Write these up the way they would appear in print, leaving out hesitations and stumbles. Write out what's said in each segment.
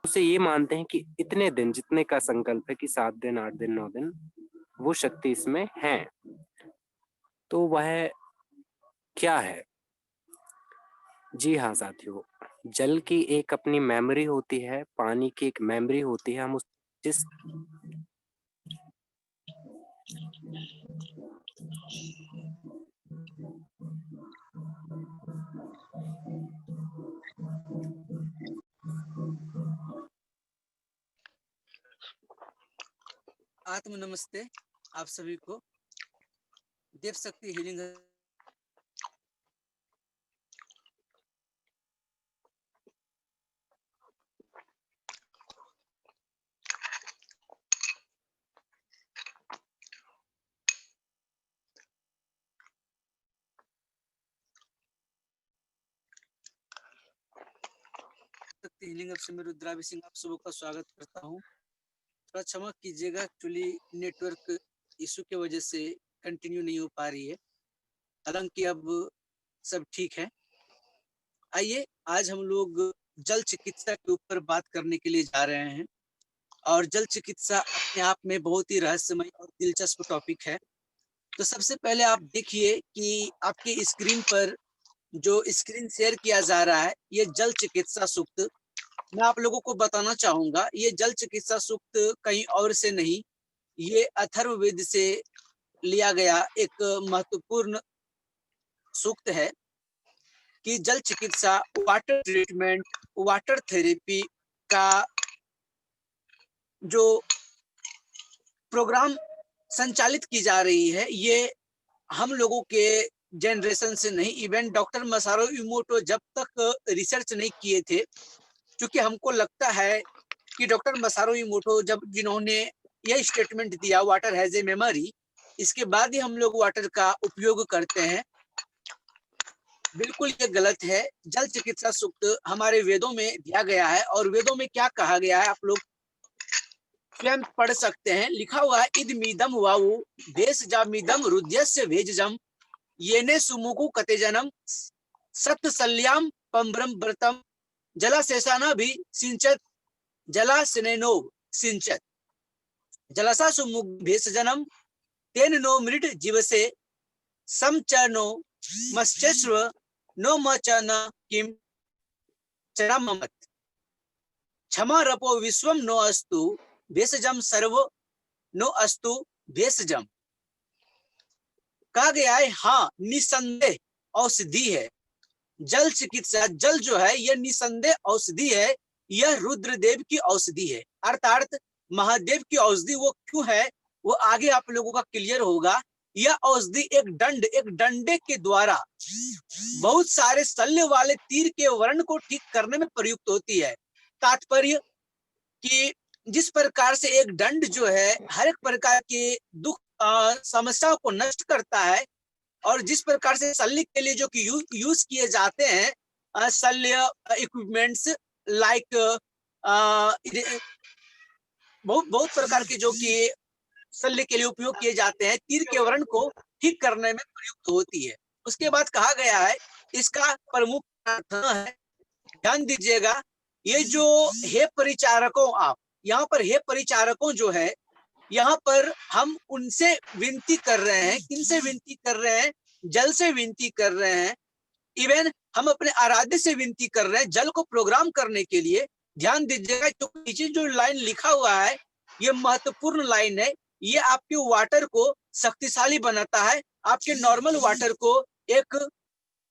उसे ये मानते हैं कि इतने दिन जितने का संकल्प है कि 7 दिन, 8 दिन, 9 दिन, वो शक्ति इसमें है। तो वह क्या है? जी हाँ साथियों, जल की एक अपनी मेमोरी होती है, पानी की एक मेमोरी होती है। हम उस जिस आत्म नमस्ते आप सभी को। देव शक्ति हीलिंग शक्ति हीलिंग से मैं रुद्रावी सिंह आप सबों का स्वागत करता हूँ। थोड़ा क्षमा कीजिएगा, एक्चुअली नेटवर्क इशू की वजह से कंटिन्यू नहीं हो पा रही है, हालांकि अब सब ठीक है। आइए आज हम लोग जल चिकित्सा के ऊपर बात करने के लिए जा रहे हैं और जल चिकित्सा अपने आप में बहुत ही रहस्यमय और दिलचस्प टॉपिक है। तो सबसे पहले आप देखिए कि आपकी स्क्रीन पर जो स्क्रीन शेयर किया जा रहा है, ये जल चिकित्सा सूक्त मैं आप लोगों को बताना चाहूंगा। ये जल चिकित्सा सूक्त कहीं और से नहीं, ये अथर्ववेद से लिया गया एक महत्वपूर्ण सूक्त है कि जल चिकित्सा, वाटर ट्रीटमेंट, वाटर थेरेपी का जो प्रोग्राम संचालित की जा रही है, ये हम लोगों के जनरेशन से नहीं, इवन डॉक्टर मसारो इमोटो जब तक रिसर्च नहीं किए थे, क्योंकि हमको लगता है कि डॉक्टर मसारो इमोटो जिन्होंने यह स्टेटमेंट दिया वाटर हैज ए मेमोरी, इसके बाद ही हम लोग वाटर का उपयोग करते हैं। बिल्कुल ये गलत है। जल चिकित्सा सूक्त हमारे वेदों में दिया गया है और वेदों में क्या कहा गया है आप लोग स्वयं पढ़ सकते हैं। लिखा हुआ है, इदमीदम वावु भेषजामिदम रुद्यस्य भेजजम येने सुमुखु कतेजनम सत्सल्याम पम्ब्रम व्रतम जलाशेषाना भी सिंचत जलाशनेनो सिंचत जलसा सुमुख भेषजनम तेन नो मृड जीवसे समचनो मश्चस्व नो मचन किम चरममत क्षमा रपो विश्वम नो अस्तु भेषजम सर्व नो अस्तु भेषजम। कहा गया है, हाँ निसंदेह औषधि है। जल चिकित्सा, जल जो है यह निसंदेह औषधि है, यह रुद्रदेव की औषधि है, अर्थात महादेव की औषधि। वो क्यों है वो आगे आप लोगों का क्लियर होगा। यह औषधि एक डंडे के द्वारा बहुत सारे शल्य वाले तीर के वर्ण को ठीक करने में प्रयुक्त होती है। तात्पर्य कि जिस प्रकार से एक दंड जो है हर एक प्रकार के दुख समस्याओं को नष्ट करता है, और जिस प्रकार से शल्य के लिए जो कि यूज किए जाते हैं शल्य इक्विपमेंट्स लाइक बहुत प्रकार के जो कि शल्य के लिए उपयोग किए जाते हैं, तीर के वर्ण को ठीक करने में प्रयुक्त होती है। उसके बाद कहा गया है इसका प्रमुख प्रार्थना है। ध्यान दीजिएगा, ये जो हे परिचारकों, आप यहाँ पर हे परिचारकों जो है, यहाँ पर हम उनसे विनती कर रहे हैं। किनसे विनती कर रहे हैं? जल से विनती कर रहे हैं। इवन हम अपने आराध्य से विनती कर रहे हैं जल को प्रोग्राम करने के लिए। ध्यान दीजिएगा, नीचे जो लाइन लिखा हुआ है ये महत्वपूर्ण लाइन है। ये आपके वाटर को शक्तिशाली बनाता है, आपके नॉर्मल वाटर को एक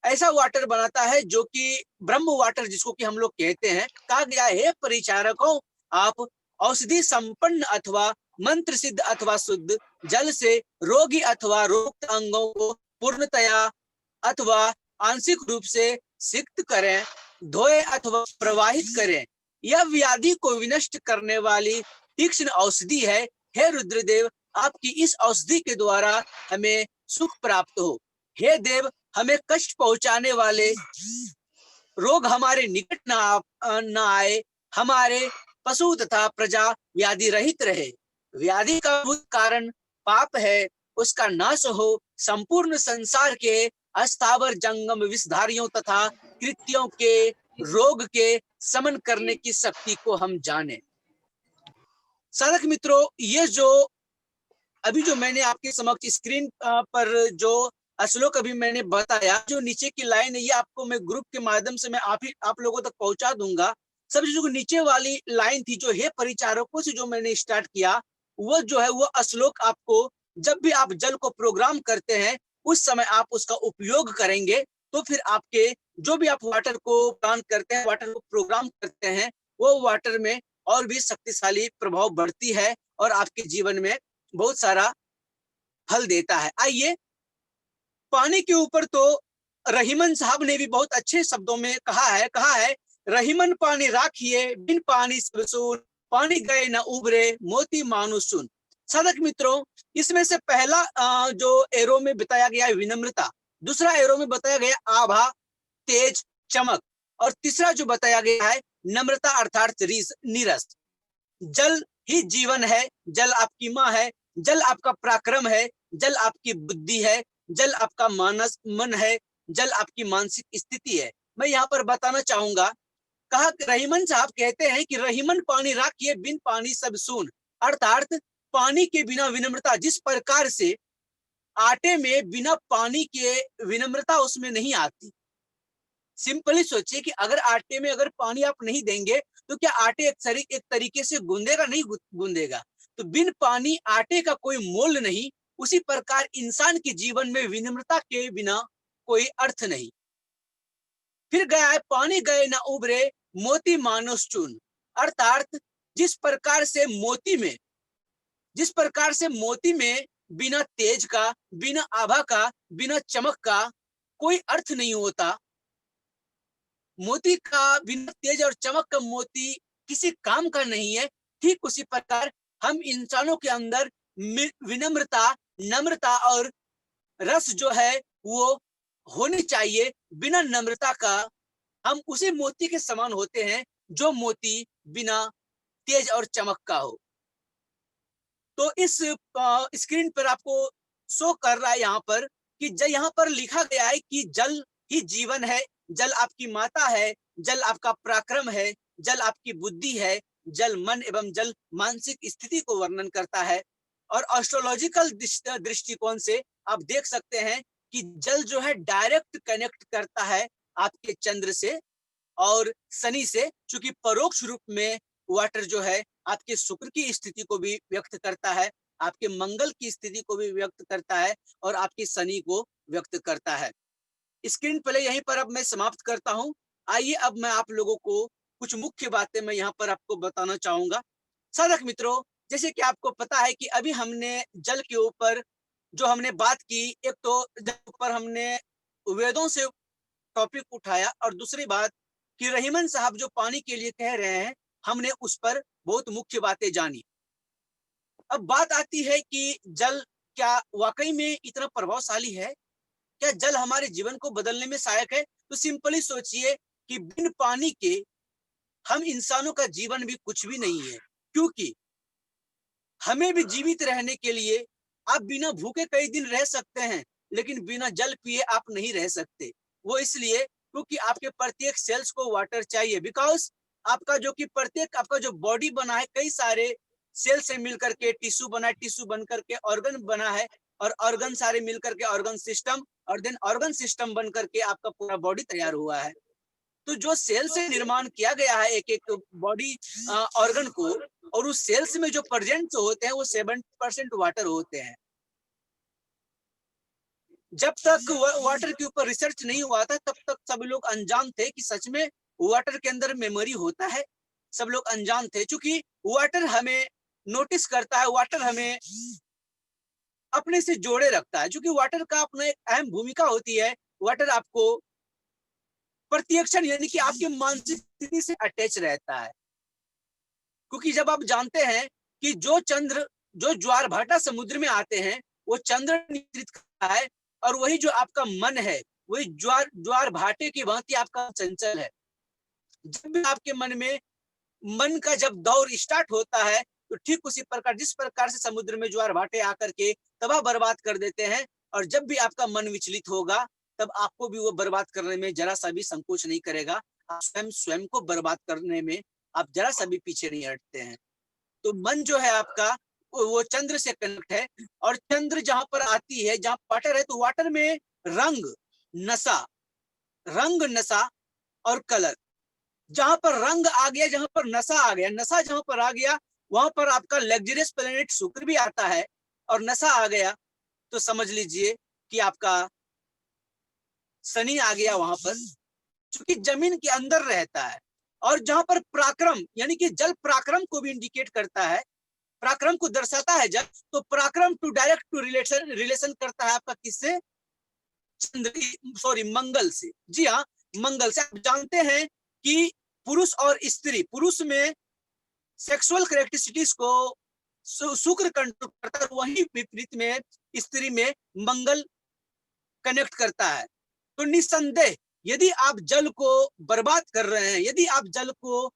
ऐसा वाटर बनाता है जो कि ब्रह्म वाटर जिसको कि हम लोग कहते हैं। कहा गया है परिचारकों, आप औषधि संपन्न अथवा मंत्र सिद्ध अथवा शुद्ध जल से रोगी अथवा रोग अंगों को पूर्णतया अथवा आंशिक रूप से सिक्त करें, धोए अथवा प्रवाहित करें। यह व्याधि को विनष्ट करने वाली तीक्ष्ण औषधि है। हे रुद्रदेव, आपकी इस औषधि के द्वारा हमें सुख प्राप्त हो। हे देव, हमें कष्ट पहुंचाने वाले रोग हमारे निकट न आए, हमारे पशु तथा प्रजा व्याधि रहित रहे। व्याधि का मूल कारण पाप है, उसका नाश हो। संपूर्ण संसार के अस्थावर जंगम विषधारियों तथा कृत्यों के रोग के समन करने की शक्ति को हम जाने। साधक मित्रों, ये जो अभी जो मैंने आपके समक्ष स्क्रीन पर जो श्लोक अभी मैंने बताया, जो नीचे की लाइन है, ये आपको मैं ग्रुप के माध्यम से मैं आप लोगों तक पहुंचा दूंगा। सबसे जो नीचे वाली लाइन थी, जो हे परिचारकों से जो मैंने स्टार्ट किया, वो जो है वो श्लोक आपको जब भी आप जल को प्रोग्राम करते हैं उस समय आप उसका उपयोग करेंगे, तो फिर आपके जो भी आप वाटर को प्लान करते हैं, वाटर को प्रोग्राम करते हैं, वो वाटर में और भी शक्तिशाली प्रभाव बढ़ती है और आपके जीवन में बहुत सारा फल देता है। आइए, पानी के ऊपर तो रहीमन साहब ने भी बहुत अच्छे शब्दों में कहा है रहीमन पानी राखिए बिन पानी सब सून, पानी गए न उबरे मोती मानु सुन। साधक मित्रों, इसमें से पहला जो एरो में बताया गया है विनम्रता, दूसरा एरो में बताया गया आभा, तेज, चमक, और तीसरा जो बताया गया है नम्रता अर्थात नीरस। जल ही जीवन है, जल आपकी माँ है, जल आपका पराक्रम है, जल आपकी बुद्धि है, जल आपका मन है, जल आपकी मानसिक स्थिति है। मैं यहाँ पर बताना चाहूंगा, कहा रहीमन साहब कहते हैं कि रहीमन पानी राखिए बिन पानी सब सून, अर्थात पानी के बिना विनम्रता, जिस प्रकार से आटे में बिना पानी के विनम्रता उसमें नहीं आती। सिंपली सोचिए कि अगर आटे में अगर पानी आप नहीं देंगे तो क्या आटे एक तरीके से गूंदेगा? नहीं गूंदेगा। तो बिन पानी आटे का कोई मोल नहीं। उसी प्रकार इंसान के जीवन में विनम्रता के बिना कोई अर्थ नहीं। फिर गया है पानी गए ना उभरे मोती मानुष चुन, अर्थात जिस प्रकार से मोती में बिना तेज का, बिना आभा का, बिना चमक का कोई अर्थ नहीं होता, मोती का बिना तेज और चमक का मोती किसी काम का नहीं है, ठीक उसी प्रकार हम इंसानों के अंदर विनम्रता, नम्रता और रस जो है वो होनी चाहिए। बिना नम्रता का हम उसी मोती के समान होते हैं जो मोती बिना तेज और चमक का हो। तो इस स्क्रीन पर आपको शो कर रहा है यहाँ पर कि यहाँ पर लिखा गया है कि जल ही जीवन है, जल आपकी माता है, जल आपका पराक्रम है, जल आपकी बुद्धि है, जल मन एवं जल मानसिक स्थिति को वर्णन करता है। और एस्ट्रोलॉजिकल दृष्टिकोण से आप देख सकते हैं कि जल जो है डायरेक्ट कनेक्ट करता है आपके चंद्र से और शनि से, चूंकि परोक्ष रूप में वाटर जो है आपके शुक्र की स्थिति को भी व्यक्त करता है, आपके मंगल की स्थिति को भी व्यक्त करता है और आपकी शनि को व्यक्त करता है। स्क्रीन प्ले यहीं पर अब मैं समाप्त करता हूं। आइए अब मैं आप लोगों को कुछ मुख्य बातें मैं यहाँ पर आपको बताना चाहूंगा। साधक मित्रों, जैसे कि आपको पता है कि अभी हमने जल के ऊपर जो हमने बात की, एक तो जल ऊपर हमने वेदों से टॉपिक उठाया और दूसरी बात कि रहीमन साहब जो पानी के लिए कह रहे हैं, हमने उस पर बहुत मुख्य बातें जानी। अब बात आती है कि जल क्या वाकई में इतना प्रभावशाली है? क्या जल हमारे जीवन को बदलने में सहायक है? तो सिंपली सोचिए कि बिन पानी के हम इंसानों का जीवन भी कुछ भी नहीं है, क्योंकि हमें भी जीवित रहने के लिए आप बिना भूखे कई दिन रह सकते हैं, लेकिन बिना जल पिए आप नहीं रह सकते। वो इसलिए क्योंकि आपके प्रत्येक सेल्स को वाटर चाहिए, बिकॉज आपका जो कि प्रत्येक आपका जो बॉडी बना है कई सारे सेल से मिलकर के टिश्यू बना है, टिश्यू बन करके ऑर्गन बना है और ऑर्गन सारे मिलकर के ऑर्गन सिस्टम, और देन ऑर्गन सिस्टम बन करके आपका पूरा बॉडी तैयार हुआ है। तो जो सेल से निर्माण किया गया है एक एक बॉडी ऑर्गन को, और उस सेल्स में जो प्रेजेंट होते हैं वो 70% वाटर होते हैं। जब तक वाटर के ऊपर रिसर्च नहीं हुआ था तब तक सब लोग अनजान थे कि सच में वाटर के अंदर मेमोरी होता है। सब लोग अनजान थे, क्योंकि वाटर हमें नोटिस करता है, वाटर हमें अपने से जोड़े रखता है, क्योंकि वाटर का अपना एक अहम भूमिका होती है। वाटर आपको प्रत्यक्षण यानी कि आपके मानसिक स्थिति से अटैच रहता है, क्योंकि जब आप जानते हैं कि जो ज्वार भाटा समुद्र में आते हैं वो चंद्र नियंत्रित करता है, और वही जो आपका मन है वही ज्वार भाटे की भांति आपका चंचल है। जब भी आपके मन का जब दौर स्टार्ट होता है तो ठीक उसी प्रकार जिस प्रकार से समुद्र में ज्वार भाटे आकर के तबाह बर्बाद कर देते हैं, और जब भी आपका मन विचलित होगा तब आपको भी वो बर्बाद करने में जरा सा भी संकोच नहीं करेगा। आप स्वयं स्वयं को बर्बाद करने में आप जरा सा भी पीछे नहीं हटते हैं। तो मन जो है आपका वो चंद्र से कनेक्ट है, और चंद्र जहां पर आती है, जहां वाटर है, तो वाटर में रंग, नशा, रंग, नशा और कलर। जहां पर रंग आ गया, जहां पर नशा आ गया, नशा जहां पर आ गया, वहां पर आपका लग्जरियस प्लेनेट शुक्र भी आता है, और नशा आ गया तो समझ लीजिए कि आपका शनि आ गया वहां पर, क्योंकि जमीन के अंदर रहता है। और जहां पर पराक्रम, यानी कि जल पराक्रम को भी इंडिकेट करता है, पराक्रम को दर्शाता है जल, तो पराक्रम to direct to relation relation करता है आपका किससे? चंद्र, सॉरी, मंगल से। जी हाँ, मंगल से। आप जानते हैं कि पुरुष और स्त्री, पुरुष में सेक्सुअल कैरेक्टरिस्टिक्स को शुक्र कंट्रोल करता है, वही विपरीत में स्त्री में मंगल कनेक्ट करता है। तो निस्संदेह यदि आप जल को बर्बाद कर रहे हैं, यदि आप जल को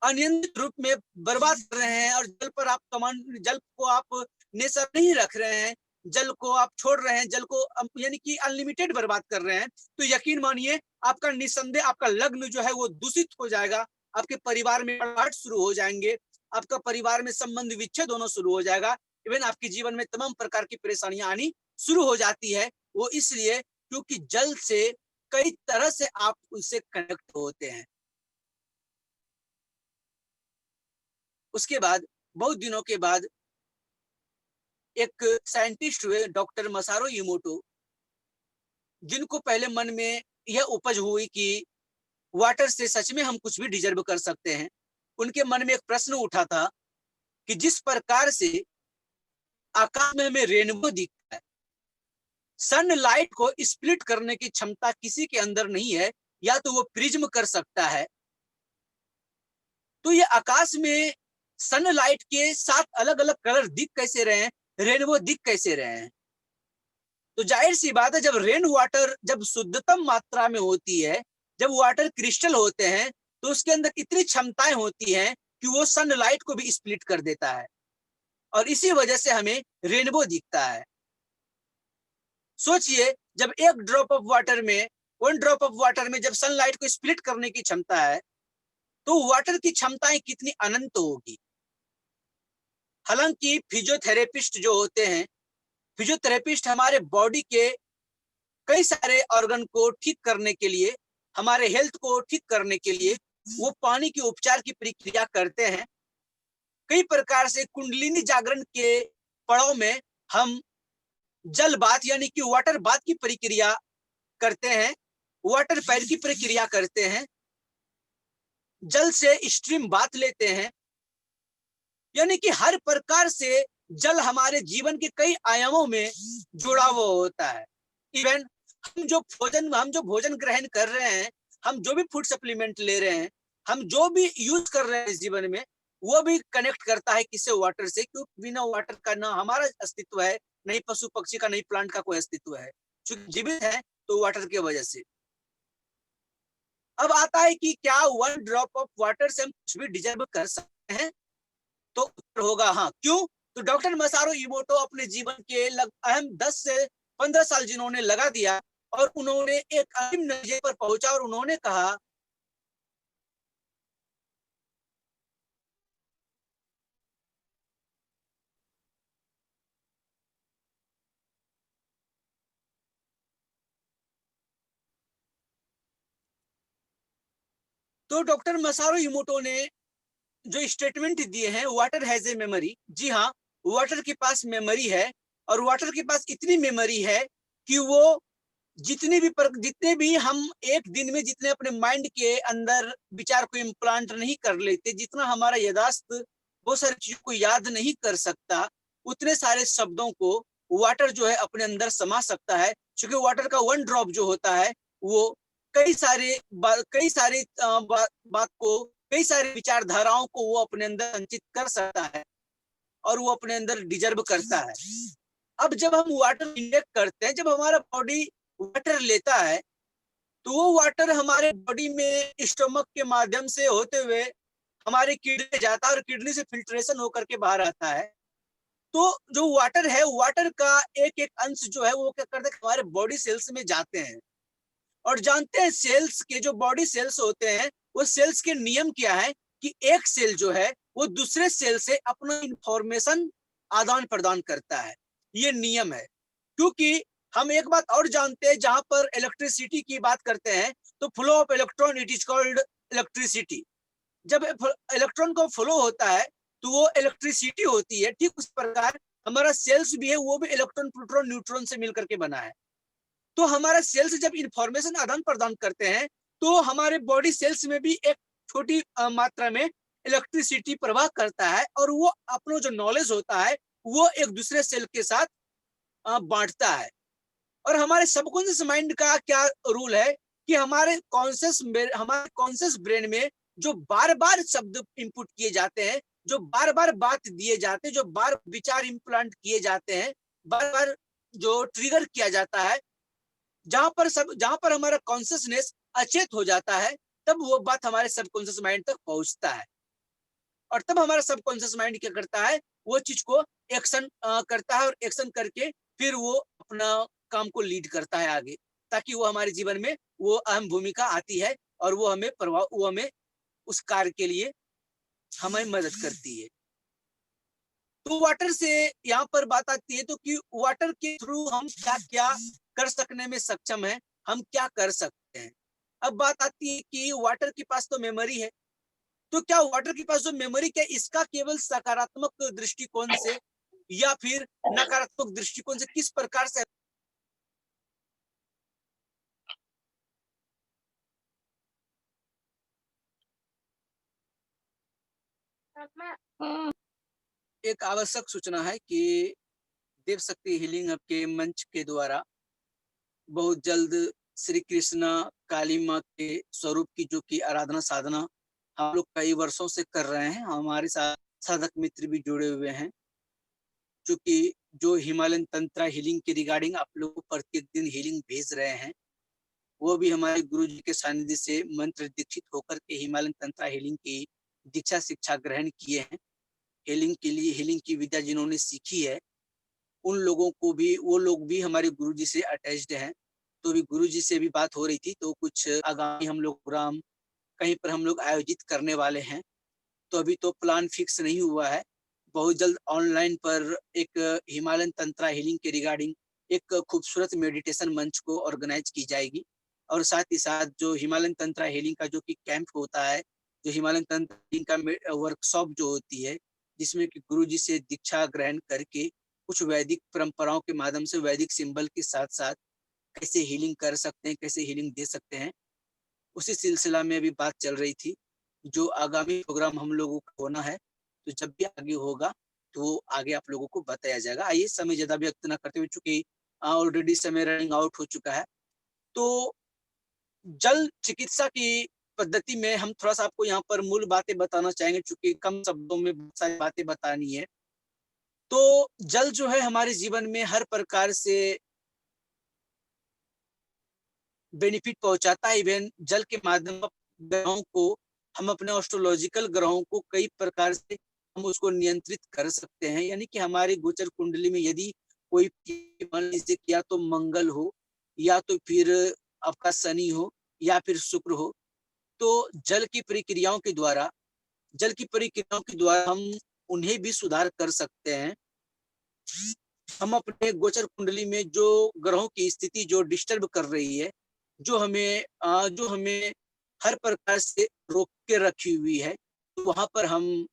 अनियंत्रित रूप में बर्बाद कर रहे हैं, और जल पर आप कमांड, जल को आप नियंत्रण नहीं रख रहे हैं, जल को आप छोड़ रहे हैं, जल को यानी कि अनलिमिटेड बर्बाद कर रहे हैं, तो यकीन मानिए आपका निस्संदेह आपका लग्न जो है वो दूषित हो जाएगा, आपके परिवार में कड़वाहट शुरू हो जाएंगे, आपका परिवार में संबंध विच्छेद होना शुरू हो जाएगा, इवन आपके जीवन में तमाम प्रकार की परेशानियां आनी शुरू हो जाती है। वो इसलिए क्योंकि जल से कई तरह से आप उनसे कनेक्ट होते हैं। उसके बाद बहुत दिनों के बाद एक साइंटिस्ट हुए, डॉक्टर मसारो इमोटो, जिनको पहले मन में यह उपज हुई कि वाटर से सच में हम कुछ भी डिजर्व कर सकते हैं। उनके मन में एक प्रश्न उठा था कि जिस प्रकार से आकाश में हमें रेनबो दिखता है, सनलाइट को स्प्लिट करने की क्षमता किसी के अंदर नहीं है, या तो वो प्रिज्म कर सकता है, तो ये आकाश में सनलाइट के 7 अलग अलग कलर दिख कैसे रहे हैं, रेनबो दिख कैसे रहे हैं? तो जाहिर सी बात है, जब रेन वाटर जब शुद्धतम मात्रा में होती है, जब वाटर क्रिस्टल होते हैं, तो उसके अंदर इतनी क्षमताएं होती हैं कि वो सनलाइट को भी स्प्लिट कर देता है, और इसी वजह से हमें रेनबो दिखता है। सोचिए, जब एक ड्रॉप ऑफ वाटर में, 1 ड्रॉप ऑफ वाटर में जब सनलाइट को स्प्लिट करने की क्षमता है, तो वाटर की क्षमताएं कितनी अनंत होगी। हालांकि फिजियोथेरेपिस्ट जो होते हैं, फिजियोथेरेपिस्ट हमारे बॉडी के कई सारे ऑर्गन को ठीक करने के लिए, हमारे हेल्थ को ठीक करने के लिए वो पानी के उपचार की प्रक्रिया करते हैं। कई प्रकार से कुंडलिनी जागरण के पड़ाव में हम जल बाथ यानी कि वाटर बाथ की प्रक्रिया करते हैं, वाटर पैड की प्रक्रिया करते हैं, जल से स्ट्रीम बाथ लेते हैं, यानी कि हर प्रकार से जल हमारे जीवन के कई आयामों में जुड़ा हुआ होता है। इवन हम जो भोजन ग्रहण कर रहे हैं, हम जो भी फूड सप्लीमेंट ले रहे हैं, हम जो भी यूज कर रहे हैं इस जीवन में, वो भी कनेक्ट करता है किससे? वाटर से। क्योंकि बिना वाटर का ना हमारा अस्तित्व है, नहीं पशु पक्षी का, नहीं प्लांट का कोई अस्तित्व है। चूंकि जीवित है तो वाटर की वजह से। अब आता है कि क्या 1 ड्रॉप ऑफ वाटर से हम कुछ भी डिजर्व कर सकते हैं? तो उत्तर होगा हाँ। क्यों? तो डॉक्टर मसारो इमोटो अपने जीवन के अहम 10 से 15 साल जिन्होंने लगा दिया, और उन्होंने एक अंतिम नतीजे पर पहुंचा, और उन्होंने कहा तो डॉक्टर मसारो इमोटो ने जो स्टेटमेंट दिए हैं, वाटर हैज ए मेमोरी। जी हाँ, वाटर के पास मेमोरी है, और वाटर के पास इतनी मेमोरी है कि वो जितने भी हम एक दिन में जितने अपने माइंड के अंदर विचार को इम्प्लांट नहीं कर लेते, जितना हमारा याददाश्त बहुत सारी चीजों को याद नहीं कर सकता, उतने सारे शब्दों को वाटर जो है अपने अंदर समा सकता है। क्योंकि वाटर का 1 ड्रॉप जो होता है वो कई सारे बात को, कई सारी विचारधाराओं को वो अपने अंदर संचित कर सकता है, और वो अपने अंदर डिजर्व करता है। अब जब हम वाटर इंजेक्ट करते हैं, जब हमारा बॉडी वाटर लेता है, तो वो वाटर हमारे बॉडी में स्टमक के माध्यम से होते हुए हमारे किडनी जाता है, और किडनी से फिल्ट्रेशन होकर के बाहर आता है। तो जो वाटर है, वाटर का एक एक अंश जो है वो क्या करते हैं, हमारे बॉडी सेल्स में जाते हैं, और जानते हैं सेल्स के जो बॉडी सेल्स होते हैं, वो सेल्स के नियम क्या है कि एक सेल जो है वो दूसरे सेल से अपना इंफॉर्मेशन आदान प्रदान करता है, ये नियम है। क्योंकि हम एक बात और जानते हैं, जहां पर इलेक्ट्रिसिटी की बात करते हैं तो flow of electron it is called electricity. जब इलेक्ट्रॉन को फ्लो होता है तो वो इलेक्ट्रिसिटी होती है। ठीक उस प्रकार हमारा सेल्स भी है, वो भी इलेक्ट्रॉन प्रोटॉन न्यूट्रॉन से मिलकर के बना है। तो हमारा सेल्स जब इंफॉर्मेशन आदान प्रदान करते हैं तो हमारे बॉडी सेल्स में भी एक छोटी मात्रा में इलेक्ट्रिसिटी प्रवाह करता है, और वो अपना जो नॉलेज होता है वो एक दूसरे सेल के साथ बांटता है। और हमारे सबकॉन्शियस माइंड का क्या रूल है कि हमारे कॉन्शियस ब्रेन में जो बार बार शब्द इनपुट किए जाते हैं, जो बार बार बात दिए जाते हैं, जो बार विचार इम्प्लांट किए जाते हैं, बार बार जो ट्रिगर किया जाता है, जहां पर हमारा कॉन्शियसनेस अचेत हो जाता है, तब वो बात हमारे सबकॉन्शियस माइंड तक पहुंचता है। और तब हमारा सबकॉन्शियस माइंड क्या करता है, वो चीज को एक्शन करता है, और एक्शन करके फिर वो अपना काम को लीड करता है आगे, ताकि वो हमारे जीवन में वो अहम भूमिका आती है, और वो हमें उस कार्य के लिए हमें मदद करती है। तो वाटर से यहाँ पर बात आती है तो कि वाटर के थ्रू हम क्या क्या कर सकने में सक्षम है, हम क्या कर सकते हैं। अब बात आती है कि वाटर के पास तो मेमोरी है, तो क्या वाटर के पास जो मेमोरी क्या इसका केवल सकारात्मक दृष्टिकोण से या फिर नकारात्मक दृष्टिकोण से किस प्रकार से एक आवश्यक सूचना है कि देव शक्ति हीलिंग हब के मंच के द्वारा बहुत जल्द श्री कृष्णा काली माँ के स्वरूप की जो कि आराधना साधना हम लोग कई वर्षों से कर रहे हैं, हमारे साथ साधक मित्र भी जुड़े हुए हैं, क्योंकि जो हिमालयन तंत्रा हीलिंग के रिगार्डिंग आप लोग को प्रत्येक दिन हीलिंग भेज रहे हैं, वो भी हमारे गुरु जी के सानिध्य से मंत्र दीक्षित होकर के हिमालयन तंत्रा हीलिंग की दीक्षा शिक्षा ग्रहण किए हैं। हीलिंग के लिए हीलिंग की विद्या जिन्होंने सीखी है, उन लोगों को भी, वो लोग भी हमारे गुरु जी से अटैच्ड हैं। तो भी गुरु जी से भी बात हो रही थी, तो कुछ आगामी हम लोग प्रोग्राम कहीं पर हम लोग आयोजित करने वाले हैं। तो अभी तो प्लान फिक्स नहीं हुआ है, बहुत जल्द ऑनलाइन पर एक हिमालयन तंत्रा हीलिंग के रिगार्डिंग एक खूबसूरत मेडिटेशन मंच को ऑर्गेनाइज की जाएगी। और साथ ही साथ जो हिमालयन तंत्रा हीलिंग का जो कि कैंप होता है, जो हिमालयन तंत्र हीलिंग का वर्कशॉप जो होती है, जिसमें कि गुरु जी से दीक्षा ग्रहण करके कुछ वैदिक परंपराओं के माध्यम से वैदिक सिंबल के साथ साथ कैसे हीलिंग कर सकते हैं, कैसे हीलिंग दे सकते हैं, उसी सिलसिला में अभी बात चल रही थी। जो आगामी प्रोग्राम हम लोगों का होना है, तो जब भी आगे होगा तो आगे आप लोगों को बताया जाएगा। आइए समय ज्यादा व्यक्त न करते हुए, चूंकि ऑलरेडी समय रनिंग आउट हो चुका है, तो जल चिकित्सा की पद्धति में हम थोड़ा सा आपको यहाँ पर मूल बातें बताना चाहेंगे, चूंकि कम शब्दों में बहुत सारी बातें बतानी है। तो जल जो है हमारे जीवन में हर प्रकार से बेनिफिट पहुंचाता है। इवन जल के माध्यम ग्रहों को, हम अपने एस्ट्रोलॉजिकल ग्रहों को कई प्रकार से हम उसको नियंत्रित कर सकते हैं। यानी कि हमारी गोचर कुंडली में यदि कोई, मान लीजिए या तो मंगल हो, या तो फिर आपका शनि हो, या फिर शुक्र हो, तो जल की प्रक्रियाओं के द्वारा हम उन्हें भी सुधार कर सकते हैं। हम अपने गोचर कुंडली में जो ग्रहों की स्थिति जो डिस्टर्ब कर रही है, जो हमें हर प्रकार से रोक के रखी हुई है, तो वहां पर हम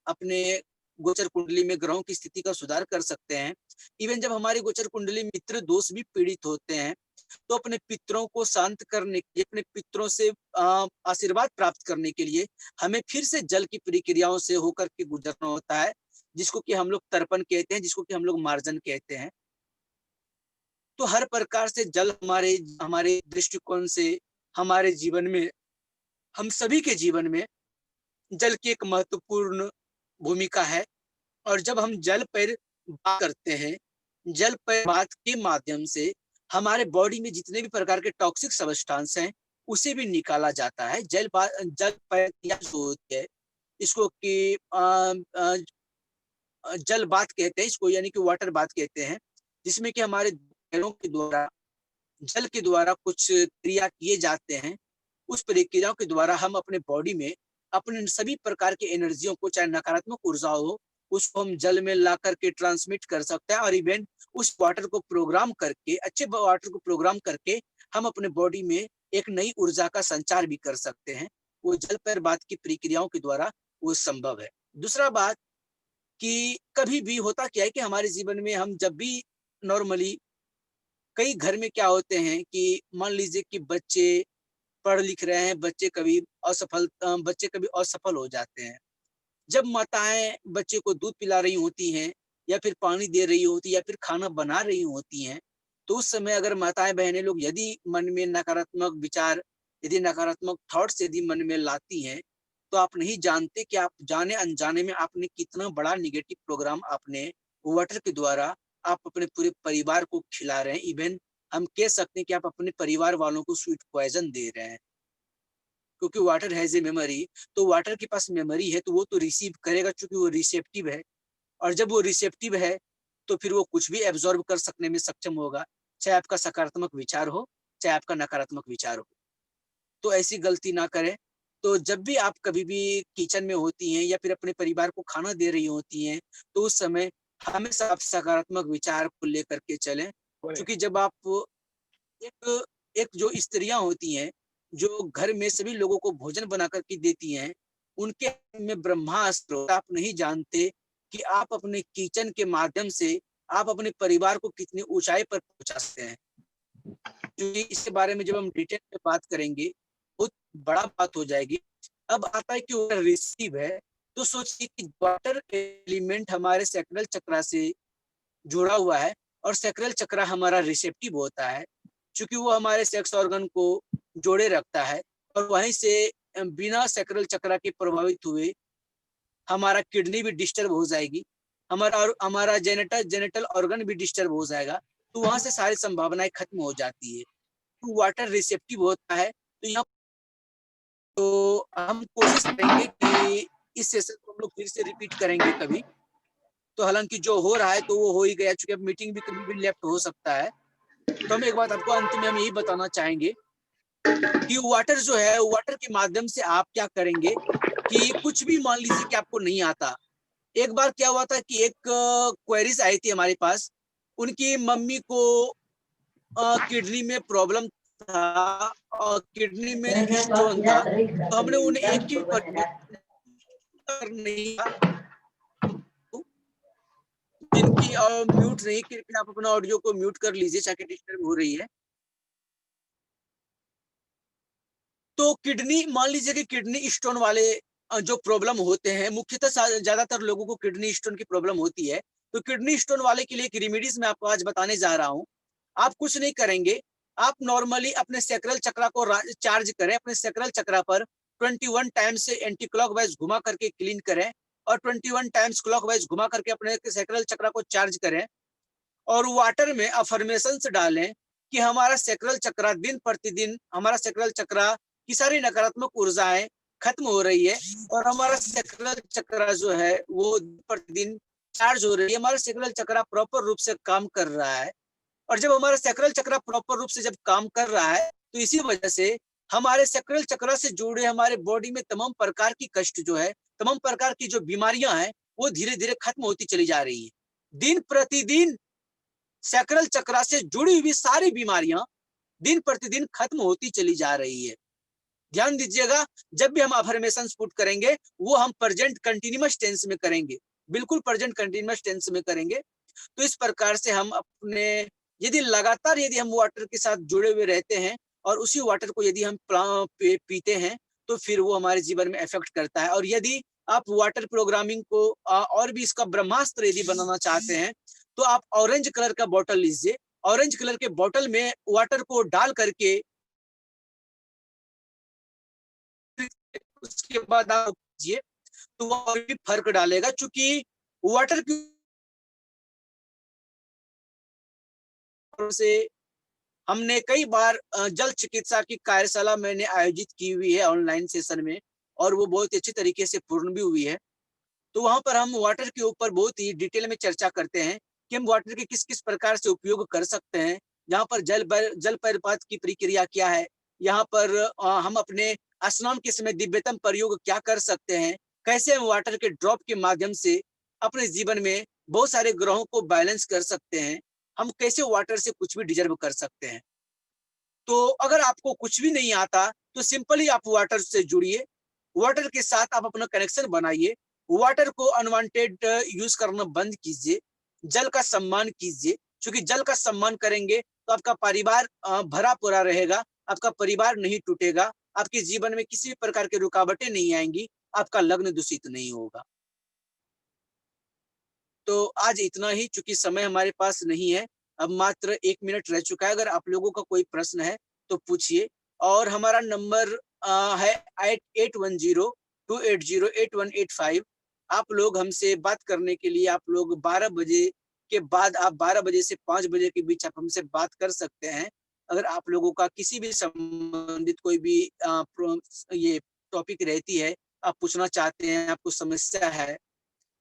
अपने गोचर कुंडली में ग्रहों की स्थिति का सुधार कर सकते हैं। इवन जब हमारी गोचर कुंडली मित्र दोष भी पीड़ित होते हैं, तो अपने पितरों को शांत करने के लिए, अपने पितरों से आशीर्वाद प्राप्त करने के लिए हमें फिर से जल की प्रक्रियाओं से होकर के गुजरना होता है, जिसको कि हम लोग तर्पण कहते हैं, जिसको कि हम लोग मार्जन कहते हैं। तो हर प्रकार से जल हमारे हमारे दृष्टिकोण से हमारे जीवन में, हम सभी के जीवन में जल की एक महत्वपूर्ण भूमिका है। और जब हम जल पर बात करते हैं, जल पर बात के माध्यम से हमारे बॉडी में जितने भी प्रकार के टॉक्सिक सब्सटेंस हैं, उसे भी निकाला जाता है। जल पर जो होती है, इसको कि जल बात कहते हैं इसको, यानी कि वाटर बात कहते हैं, जिसमें कि हमारे पैरों के द्वारा जल के द्वारा कुछ क्रिया किए जाते हैं, उस प्रक्रियाओं के द्वारा हम अपने बॉडी में अपने सभी प्रकार की एनर्जियों को, चाहे नकारात्मक ऊर्जा हो, उसको हम जल में ला करके ट्रांसमिट कर सकते हैं। और इवन उस वाटर को प्रोग्राम करके, अच्छे वाटर को प्रोग्राम करके हम अपने बॉडी में एक नई ऊर्जा का संचार भी कर सकते हैं। वो जल पर बात की प्रक्रियाओं के द्वारा वो संभव है। दूसरा बात कि कभी भी होता क्या है कि हमारे जीवन में हम जब भी नॉर्मली, कई घर में क्या होते हैं कि मान लीजिए कि बच्चे पढ़ लिख रहे हैं, बच्चे कभी असफल हो जाते हैं। जब माताएं बच्चे को दूध पिला रही होती हैं, या फिर पानी दे रही होती, या फिर खाना बना रही होती हैं, तो उस समय अगर माताएं बहनें लोग यदि मन में नकारात्मक विचार, यदि नकारात्मक थॉट्स यदि मन में लाती हैं, तो आप नहीं जानते कि आप जाने अनजाने में आपने कितना बड़ा निगेटिव प्रोग्राम आपने वाटर के द्वारा आप अपने पूरे परिवार को खिला रहे हैं। इवन हम कह सकते हैं कि आप अपने परिवार वालों को स्वीट पॉइजन दे रहे हैं, क्योंकि वाटर हैज ए मेमोरी। तो वाटर के पास मेमोरी है, तो वो तो रिसीव करेगा, क्योंकि वो रिसेप्टिव है। और जब वो रिसेप्टिव है, तो फिर वो कुछ भी एब्जॉर्ब कर सकने में सक्षम होगा, चाहे आपका सकारात्मक विचार हो, चाहे आपका नकारात्मक विचार हो। तो ऐसी गलती ना करें। तो जब भी आप कभी भी किचन में होती हैं, या फिर अपने परिवार को खाना दे रही होती हैं, तो उस समय हमेशा आप सकारात्मक विचार को लेकर के चलें। क्योंकि जब आप एक एक जो स्त्रियां होती हैं, जो घर में सभी लोगों को भोजन बना करके देती हैं, उनके में ब्रह्मास्त्र होता है। आप नहीं जानते कि आप अपने किचन के माध्यम से आप अपने परिवार को कितनी ऊंचाई पर पहुंचा सकते हैं। क्योंकि इसके बारे में जब हम डिटेल में बात करेंगे, बहुत बड़ा बात हो जाएगी। अब आता है कि वाटर रिसीव है, तो सोचिए कि वाटर एलिमेंट हमारे सैक्रल चक्रा से जुड़ा हुआ है, और सैक्रल चक्रा हमारा रिसेप्टिव होता है, क्योंकि वो हमारे सेक्स ऑर्गन को जोड़े रखता है। और वहीं से बिना सैक्रल चक्रा के प्रभावित हुए हमारा किडनी भी डिस्टर्ब हो जाएगी, हमारा जेनेटल ऑर्गन भी डिस्टर्ब हो जाएगा। तो वहां से सारी संभावनाएं खत्म हो जाती है। तो वाटर रिसेप्टिव होता है। तो यहाँ तो हम कोशिश करेंगे कि इस सेशन को हम लोग फिर से रिपीट करेंगे कभी। तो हालांकि जो हो रहा है तो वो हो ही गया, चूंकि अब मीटिंग भी कभी भी लेफ्ट हो सकता है। तो हम एक बात आपको अंत में हम यही बताना चाहेंगे कि वाटर जो है, वाटर के माध्यम से आप क्या करेंगे कि कुछ भी मान लीजिए कि आपको नहीं आता। एक बार क्या हुआ था कि एक क्वेरीज आई थी हमारे पास, उनकी मम्मी को किडनी में प्रॉब्लम था, और किडनी में स्टोन था। तो हमने उन्हें एक ही नहीं, जिनकी म्यूट नहीं, कृपया आप अपना ऑडियो को म्यूट कर लीजिए, चाहे डिस्टर्ब हो रही है। तो किडनी, मान लीजिए कि किडनी स्टोन वाले जो प्रॉब्लम होते हैं, मुख्यतः ज्यादातर लोगों को किडनी स्टोन की प्रॉब्लम होती है। तो किडनी स्टोन वाले के लिए एक रेमेडीज मैं आपको आज बताने जा रहा हूँ। आप कुछ नहीं करेंगे, आप नॉर्मली अपने सैक्रल चक्रा को चार्ज करें। अपने सैक्रल चक्रा पर 21 टाइम्स से एंटी क्लॉकवाइज घुमा करके क्लीन करें, और 21 टाइम्स क्लॉकवाइज घुमा करके अपने सैक्रल चक्रा को चार्ज करें। और वाटर में अफर्मेशंस डालें कि हमारा सैक्रल चक्रा दिन प्रतिदिन, हमारा सैक्रल चक्रा की सारी नकारात्मक ऊर्जाएं खत्म हो रही है, और हमारा सैक्रल चक्रा जो है वो प्रतिदिन चार्ज हो रही है। हमारा सैक्रल चक्रा प्रॉपर रूप से काम कर रहा है। और जब हमारा सैक्रल चक्रा प्रॉपर रूप से जब काम कर रहा है, तो इसी वजह से हमारे सैक्रल चक्रा से जुड़े हमारे बॉडी में तमाम प्रकार की कष्ट जो है, तमाम प्रकार की जो बीमारियां हैं, वो धीरे धीरे खत्म होती चली जा रही है। दिन प्रतिदिन सैक्रल चक्रा से जुड़ी हुई सारी बीमारियां दिन प्रतिदिन खत्म होती चली जा रही है। ध्यान दीजिएगा, जब भी हम अफर्मेशंस पुट करेंगे, वो हम प्रेजेंट कंटिन्यूअस टेंस में करेंगे, बिल्कुल प्रेजेंट कंटिन्यूअस टेंस में करेंगे। तो इस प्रकार से हम अपने, यदि लगातार यदि हम वाटर के साथ जुड़े हुए रहते हैं, और उसी वाटर को यदि हम पीते हैं, तो फिर वो हमारे जीवन में इफेक्ट करता है। और यदि आप वाटर प्रोग्रामिंग को और भी इसका ब्रह्मास्त्र यदि बनाना चाहते हैं, तो आप ऑरेंज कलर का बॉटल लीजिए। ऑरेंज कलर के बॉटल में वाटर को डाल करके उसके बाद आप कीजिए, तो वो और भी फर्क डालेगा। चूंकि वाटर की से हमने कई बार जल चिकित्सा की कार्यशाला मैंने आयोजित की हुई है ऑनलाइन सेशन में, और वो बहुत अच्छी तरीके से पूर्ण भी हुई है। तो वहां पर हम वाटर के ऊपर बहुत ही डिटेल में चर्चा करते हैं कि हम वाटर के किस किस प्रकार से उपयोग कर सकते हैं, यहाँ पर जल पैरपात की प्रक्रिया क्या है, यहाँ पर हम अपने स्नान के समय दिव्यतम प्रयोग क्या कर सकते हैं, कैसे हम वाटर के ड्रॉप के माध्यम से अपने जीवन में बहुत सारे ग्रहों को बैलेंस कर सकते हैं, हम कैसे वाटर से कुछ भी डिजर्व कर सकते हैं। तो अगर आपको कुछ भी नहीं आता तो सिंपली आप वाटर से जुड़िए, वाटर के साथ आप अपना कनेक्शन बनाइए, वाटर को अनवांटेड यूज करना बंद कीजिए, जल का सम्मान कीजिए, क्योंकि जल का सम्मान करेंगे तो आपका परिवार भरा पूरा रहेगा, आपका परिवार नहीं टूटेगा, आपके जीवन में किसी भी प्रकार की रुकावटें नहीं आएंगी, आपका लग्न दूषित नहीं होगा। तो आज इतना ही, चूंकि समय हमारे पास नहीं है, अब मात्र 1 मिनट रह चुका है। अगर आप लोगों का कोई प्रश्न है तो पूछिए, और हमारा नंबर है 8102808185। आप लोग हमसे बात करने के लिए आप लोग 12 बजे के बाद, आप 12 बजे से 5 बजे के बीच आप हमसे बात कर सकते हैं। अगर आप लोगों का किसी भी संबंधित कोई भी ये टॉपिक रहती है, आप पूछना चाहते हैं, आपको समस्या है,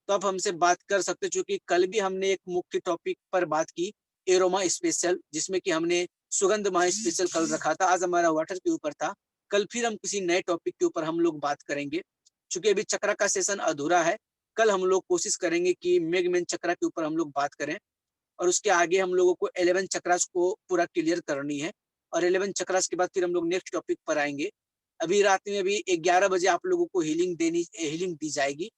तो आप हमसे बात कर सकते हैं। चूंकि कल भी हमने एक मुख्य टॉपिक पर बात की, एरोमा स्पेशल, जिसमें कि हमने सुगंध महा स्पेशल कल रखा था, आज हमारा वाटर के ऊपर था। कल फिर हम किसी नए टॉपिक के ऊपर हम लोग बात करेंगे। चूंकि अभी चक्रा का सेशन अधूरा है, कल हम लोग कोशिश करेंगे कि मेघमेन चक्रा के ऊपर हम लोग बात करें, और उसके आगे हम लोगों को 11 चक्रास को पूरा क्लियर करनी है, और 11 चक्रास के बाद फिर हम लोग नेक्स्ट टॉपिक पर आएंगे। अभी रात में अभी 11 बजे आप लोगों को हीलिंग दी जाएगी,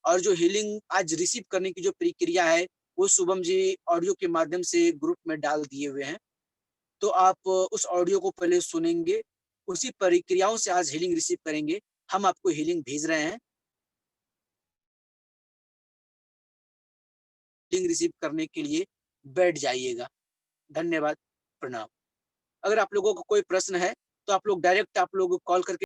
और जो हीलिंग आज रिसीव करने की जो प्रक्रिया है, वो शुभम जी ऑडियो के माध्यम से ग्रुप में डाल दिए हुए हैं। तो आप उस ऑडियो को पहले सुनेंगे, उसी प्रक्रियाओं से आज हीलिंग रिसीव करेंगे। हम आपको हीलिंग भेज रहे हैं, हीलिंग रिसीव करने के लिए बैठ जाइएगा। धन्यवाद, प्रणाम। अगर आप लोगों को कोई प्रश्न है तो आप लोग डायरेक्ट आप लोग कॉल करके